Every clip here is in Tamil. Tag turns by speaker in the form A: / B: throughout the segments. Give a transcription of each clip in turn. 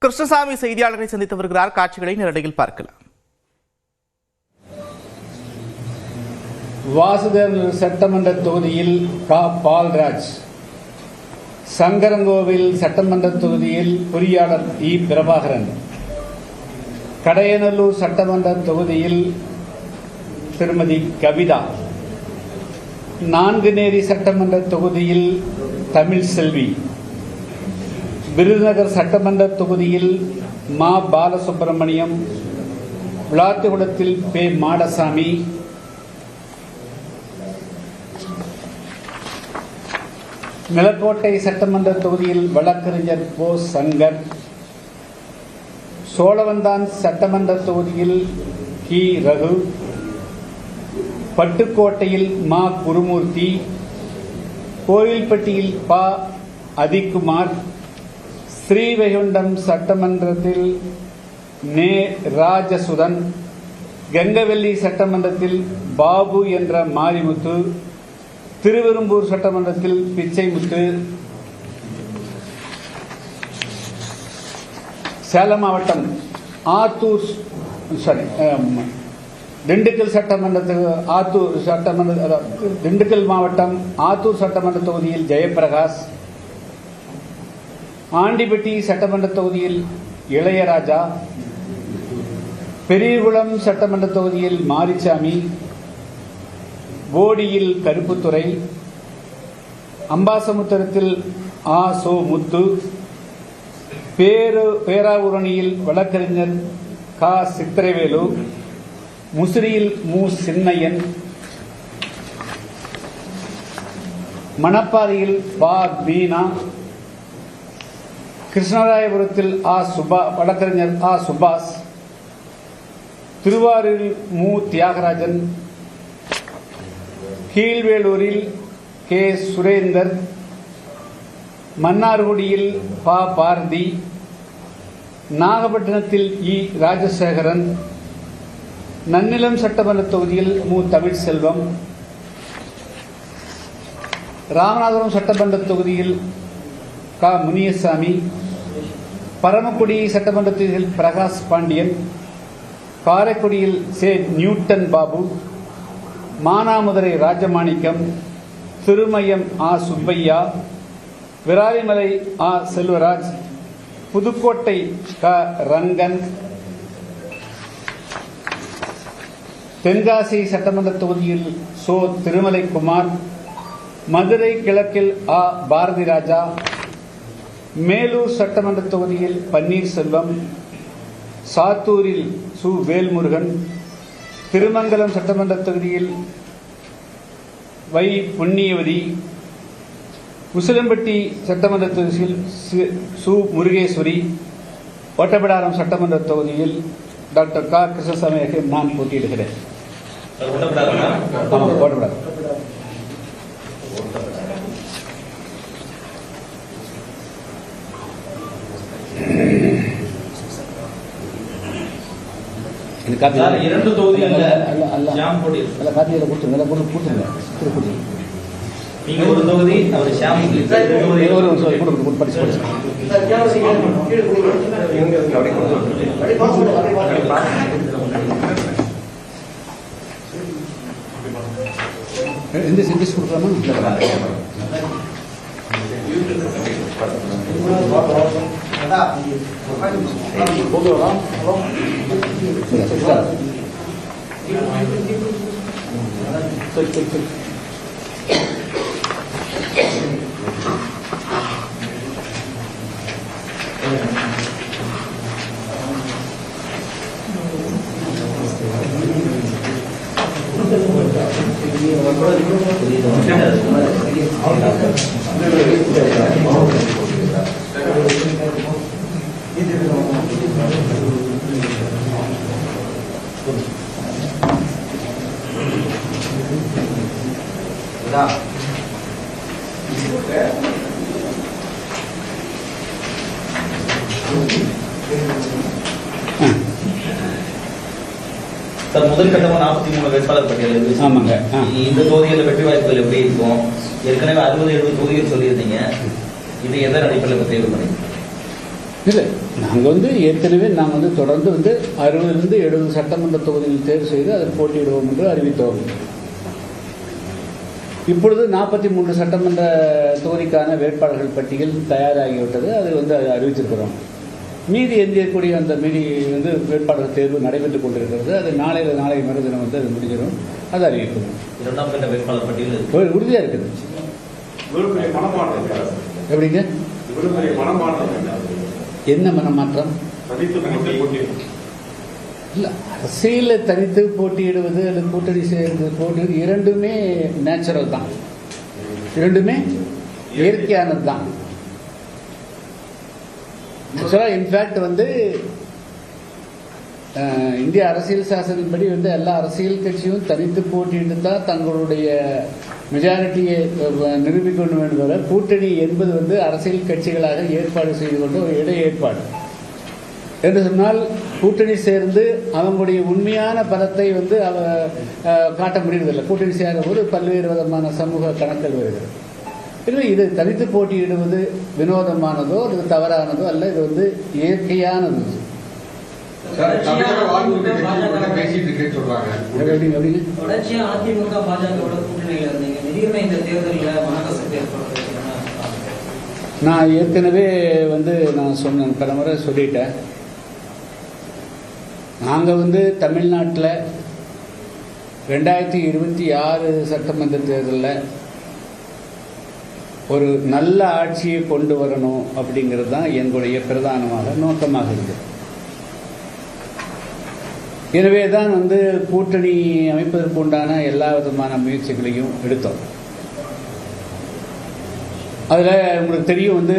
A: கிருஷ்ணசாமி செய்தியாளரை சந்தித்து வருகிறார். காட்சிகளை நேரடியில் பார்க்கலாம்.
B: வாசுதேவநல்லூர் சட்டமன்ற தொகுதியில் பால்ராஜ், சங்கரங்கோவில் சட்டமன்ற தொகுதியில் பொறியாளர் இ பிரபாகரன், கடையநல்லூர் சட்டமன்ற தொகுதியில் திருமதி கவிதா, நான்குநேரி சட்டமன்ற தொகுதியில் தமிழ் செல்வி, விருதுநகர் சட்டமன்ற தொகுதியில் மா பாலசுப்பிரமணியம், விளாத்திகுளத்தில் பே மாடசாமி, நிலக்கோட்டை சட்டமன்ற தொகுதியில் வழக்கறிஞர் போ சங்கர், சோழவந்தான் சட்டமன்ற தொகுதியில் கி ரகு, பட்டுக்கோட்டையில் மா குருமூர்த்தி, கோயில்பட்டியில் பா அதிகுமார், ஸ்ரீவைகுண்டம் சட்டமன்றத்தில் நே ராஜசுதன், கங்கவெல்லி சட்டமன்றத்தில் பாபு என்ற மாரிமுத்து, திருவெரும்பூர் சட்டமன்றத்தில் பிச்சைமுத்து, சேலம் மாவட்டம் திண்டுக்கல் மாவட்டம் ஆத்தூர் சட்டமன்ற தொகுதியில் ஜெயபிரகாஷ், ஆண்டிப்பட்டி சட்டமன்ற தொகுதியில் இளையராஜா, பெரியகுளம் சட்டமன்ற தொகுதியில் மாரிசாமி, போடியில் கருப்புத்துறை, அம்பாசமுத்திரத்தில் ஆ சோ முத்து, பேராவூரணியில் வழக்கறிஞர் கா சித்திரவேலு, முசிறியில் மு சின்னையன், மணப்பாறையில் பா மீனா, கிருஷ்ணராயபுரத்தில் வழக்கறிஞர் ஆ சுபாஷ், திருவாரூரில் மு தியாகராஜன், கீழ்வேலூரில் கே சுரேந்தர், மன்னார்குடியில் பா பாரதி, நாகப்பட்டினத்தில் இ ராஜசேகரன், நன்னிலம் சட்டமன்ற தொகுதியில் மு தமிழ்செல்வம், ராமநாதபுரம் சட்டமன்ற தொகுதியில் க முனியசாமி, பரமக்குடி சட்டமன்ற தொகுதியில் பிரகாஷ் பாண்டியன், காரைக்குடியில் சே நியூட்டன் பாபு, மானாமதுரை ராஜமாணிக்கம், திருமயம் ஆ சுப்பையா, விராலிமலை ஆ செல்வராஜ், புதுக்கோட்டை க ரங்கன், தென்காசி சட்டமன்ற தொகுதியில் சோ திருமலைக்குமார், மதுரை கிழக்கில் ஆ பாரதி ராஜா, மேலூர் சட்டமன்ற தொகுதியில் பன்னீர்செல்வம், சாத்தூரில் சு வேல்முருகன், திருமங்கலம் சட்டமன்ற தொகுதியில் வை புண்ணியவதி, உசிலம்பட்டி சட்டமன்ற தொகுதியில் சு முருகேஸ்வரி, ஓட்டப்பிடாரம் சட்டமன்ற தொகுதியில் டாக்டர் க கிருஷ்ணசாமி நான் போட்டியிடுகிறேன். ஓட்டப்பிடாரம்
C: இரண்டு தொகுதியில் நீங்க ஒரு தொகுதி அவர் ஷியாம் சார், முதல் கட்டமா 43 வேட்பாளர் பட்டியல். ஆமாங்க. இந்த தொகுதிகளில் வெற்றி வாய்ப்புகள் எப்படி இருக்கும்? ஏற்கனவே 60-70 தொகுதிகள் சொல்லியிருந்தீங்க. இது எதன் அடிப்படையில் தேர்வு பண்ணி
B: இல்லை, நாங்கள் ஏற்கனவே நாங்கள் தொடர்ந்து 60 70 சட்டமன்ற தொகுதியில் தேர்வு செய்து அதில் போட்டியிடுவோம் என்று அறிவித்தோம். இப்பொழுது 43 சட்டமன்ற தொகுதிக்கான வேட்பாளர்கள் பட்டியல் தயாராகிவிட்டது. அது அறிவித்திருக்கிறோம். மீதி எந்தியக்கூடிய அந்த வேட்பாளர் தேர்வு நடைபெற்றுக் கொண்டிருக்கிறது. அது நாளை மறுதினம் அது முடிஞ்சிடும். அது அறிவிக்கணும்.
C: இரண்டாம் கட்ட வேட்பாளர் பட்டியல்
B: உறுதியாக இருக்குது. எப்படிங்க? என்ன மனமாற்றம்? இல்லை, அரசியலில் தனித்து போட்டியிடுவது அல்லது கூட்டணி சேர்ந்து போட்டியிடுவது இரண்டுமே நேச்சுரல் தான், இரண்டுமே இயற்கையானது தான். ஆக்சுவலாக இன்ஃபேக்ட் இந்திய அரசியல் சாசனப்படி எல்லா அரசியல் கட்சியும் தனித்து போட்டியிட்டு தான் தங்களுடைய மெஜாரிட்டியை நிரூபிக்க வேண்டும் என்பதை கூட்டணி என்பது அரசியல் கட்சிகளாக ஏற்பாடு செய்து கொண்ட ஒரு இடை ஏற்பாடு என்று சொன்னால் கூட்டணி சேர்ந்து அவங்களுடைய உண்மையான பலத்தை காட்ட முடியறதில்லை. கூட்டணி சேரும் போது பல்வேறு விதமான சமூக கணக்குகள் வருகிறது. இல்லை, இது தனித்து போட்டியிடுவது வினோதமானதோ அல்லது தவறானதோ அல்ல, இது இயற்கையானது. நான் ஏற்கனவே நான் சொன்னேன், பல முறை சொல்லிட்டேன். நாங்கள் தமிழ்நாட்டில் 2026 சட்டமன்ற தேர்தலில் ஒரு நல்ல ஆட்சியை கொண்டு வரணும் அப்படிங்கிறது தான் எங்களுடைய பிரதானமாக நோக்கமாக இருக்குது. எனவே தான் கூட்டணி அமைப்பதற்கு உண்டான எல்லா விதமான முயற்சிகளையும் எடுத்தோம். அதில் உங்களுக்கு தெரியும்,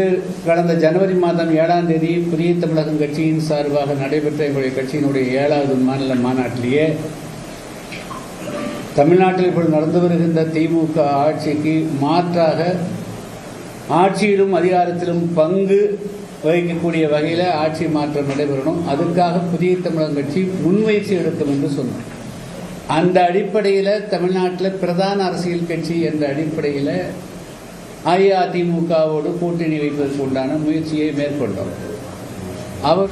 B: கடந்த ஜனவரி மாதம் 7ஆம் தேதி புதிய தமிழகம் கட்சியின் சார்பாக நடைபெற்ற எங்களுடைய கட்சியினுடைய 7வது மாநில மாநாட்டிலேயே தமிழ்நாட்டில் இப்பொழுது நடந்து வருகின்ற திமுக ஆட்சிக்கு மாற்றாக ஆட்சியிலும் அதிகாரத்திலும் பங்கு வகிக்கக்கூடிய வகையில் ஆட்சி மாற்றம் நடைபெறணும், அதுக்காக புதிய தமிழகம் கட்சி முன்முயற்சி எடுக்கும் என்று சொன்னோம். அந்த அடிப்படையில் தமிழ்நாட்டில் பிரதான அரசியல் கட்சி என்ற அடிப்படையில் அஇஅதிமுகவோடு கூட்டணி வைப்பதற்கு உண்டான முயற்சியை மேற்கொண்டோம். அவர்